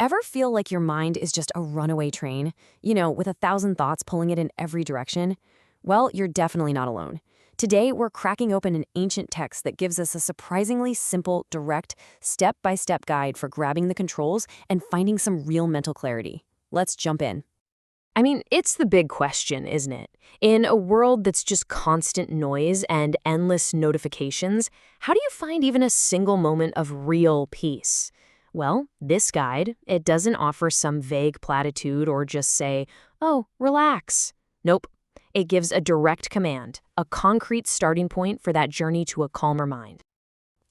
Ever feel like your mind is just a runaway train? With 1,000 thoughts pulling it in every direction? Well, you're definitely not alone. Today, we're cracking open an ancient text that gives us a surprisingly simple, direct, step-by-step guide for grabbing the controls and finding some real mental clarity. Let's jump in. It's the big question, isn't it? In a world that's just constant noise and endless notifications, how do you find even a single moment of real peace? Well, this guide, it doesn't offer some vague platitude or just say, oh, relax. Nope. It gives a direct command, a concrete starting point for that journey to a calmer mind.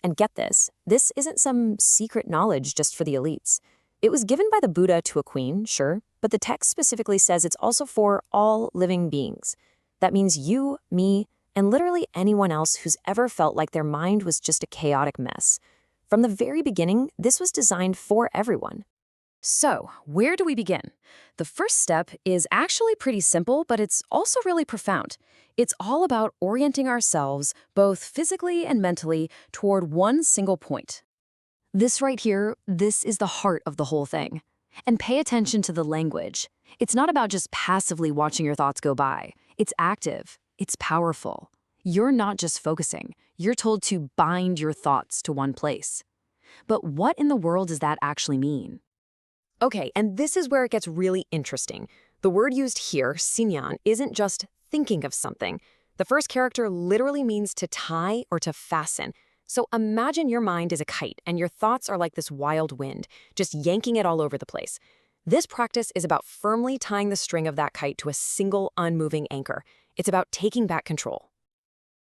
And get this isn't some secret knowledge just for the elites. It was given by the Buddha to a queen, sure, but the text specifically says it's also for all living beings. That means you, me, and literally anyone else who's ever felt like their mind was just a chaotic mess. From the very beginning, this was designed for everyone. So, where do we begin? The first step is actually pretty simple, but it's also really profound. It's all about orienting ourselves, both physically and mentally, toward one single point. This right here, this is the heart of the whole thing. And pay attention to the language. It's not about just passively watching your thoughts go by. It's active. It's powerful. You're not just focusing. You're told to bind your thoughts to one place. But what in the world does that actually mean? Okay, and this is where it gets really interesting. The word used here, sinyan, isn't just thinking of something. The first character literally means to tie or to fasten. So imagine your mind is a kite and your thoughts are like this wild wind, just yanking it all over the place. This practice is about firmly tying the string of that kite to a single unmoving anchor. It's about taking back control.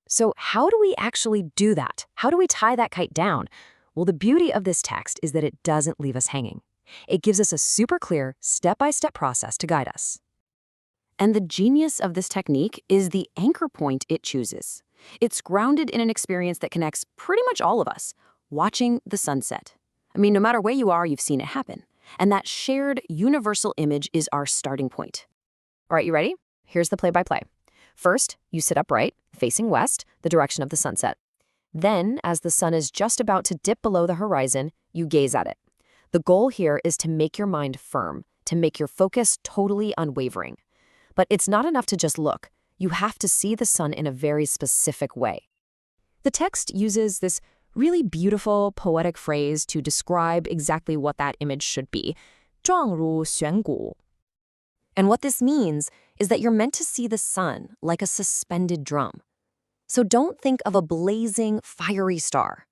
So how do we actually do that? How do we tie that kite down? Well, the beauty of this text is that it doesn't leave us hanging. It gives us a super clear, step-by-step process to guide us. And the genius of this technique is the anchor point it chooses. It's grounded in an experience that connects pretty much all of us, watching the sunset. No matter where you are, you've seen it happen. And that shared universal image is our starting point. All right, you ready? Here's the play-by-play. First, you sit upright, facing west, the direction of the sunset. Then, as the sun is just about to dip below the horizon, you gaze at it. The goal here is to make your mind firm, to make your focus totally unwavering. But it's not enough to just look. You have to see the sun in a very specific way. The text uses this really beautiful, poetic phrase to describe exactly what that image should be. 状如悬鼓. And what this means is that you're meant to see the sun like a suspended drum. So don't think of a blazing, fiery star.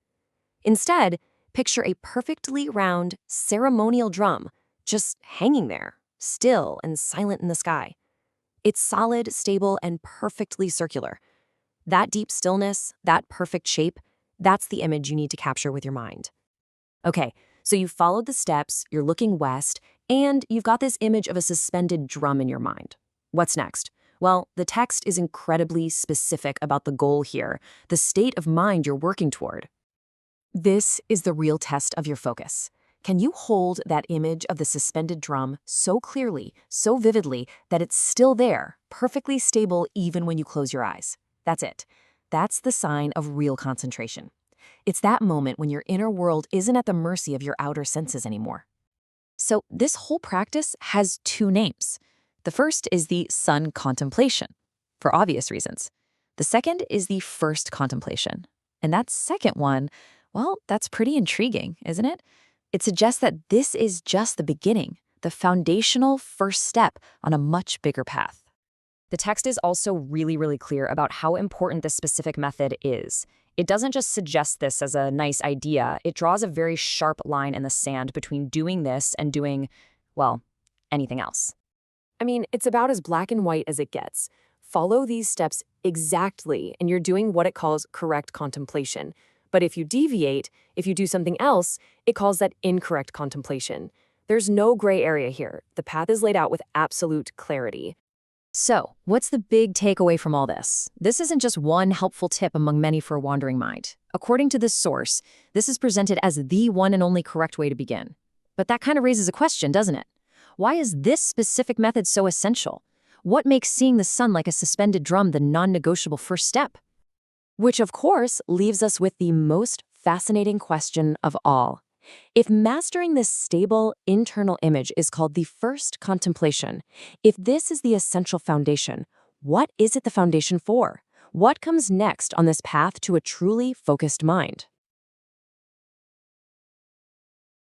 Instead, picture a perfectly round, ceremonial drum just hanging there, still and silent in the sky. It's solid, stable, and perfectly circular. That deep stillness, that perfect shape, that's the image you need to capture with your mind. Okay, so you've followed the steps, you're looking west, and you've got this image of a suspended drum in your mind. What's next? Well, the text is incredibly specific about the goal here, the state of mind you're working toward. This is the real test of your focus. Can you hold that image of the suspended drum so clearly, so vividly, that it's still there, perfectly stable even when you close your eyes? That's it. That's the sign of real concentration. It's that moment when your inner world isn't at the mercy of your outer senses anymore. So this whole practice has two names. The first is the sun contemplation, for obvious reasons. The second is the first contemplation. And that second one, well, that's pretty intriguing, isn't it? It suggests that this is just the beginning, the foundational first step on a much bigger path. The text is also really, really clear about how important this specific method is. It doesn't just suggest this as a nice idea, it draws a very sharp line in the sand between doing this and doing, well, anything else. It's about as black and white as it gets. Follow these steps exactly, and you're doing what it calls correct contemplation. But if you deviate, if you do something else, it calls that incorrect contemplation. There's no gray area here. The path is laid out with absolute clarity. So, what's the big takeaway from all this? This isn't just one helpful tip among many for a wandering mind. According to this source, this is presented as the one and only correct way to begin. But that kind of raises a question, doesn't it? Why is this specific method so essential? What makes seeing the sun like a suspended drum the non-negotiable first step? Which, of course, leaves us with the most fascinating question of all. If mastering this stable internal image is called the first contemplation, if this is the essential foundation, what is it the foundation for? What comes next on this path to a truly focused mind?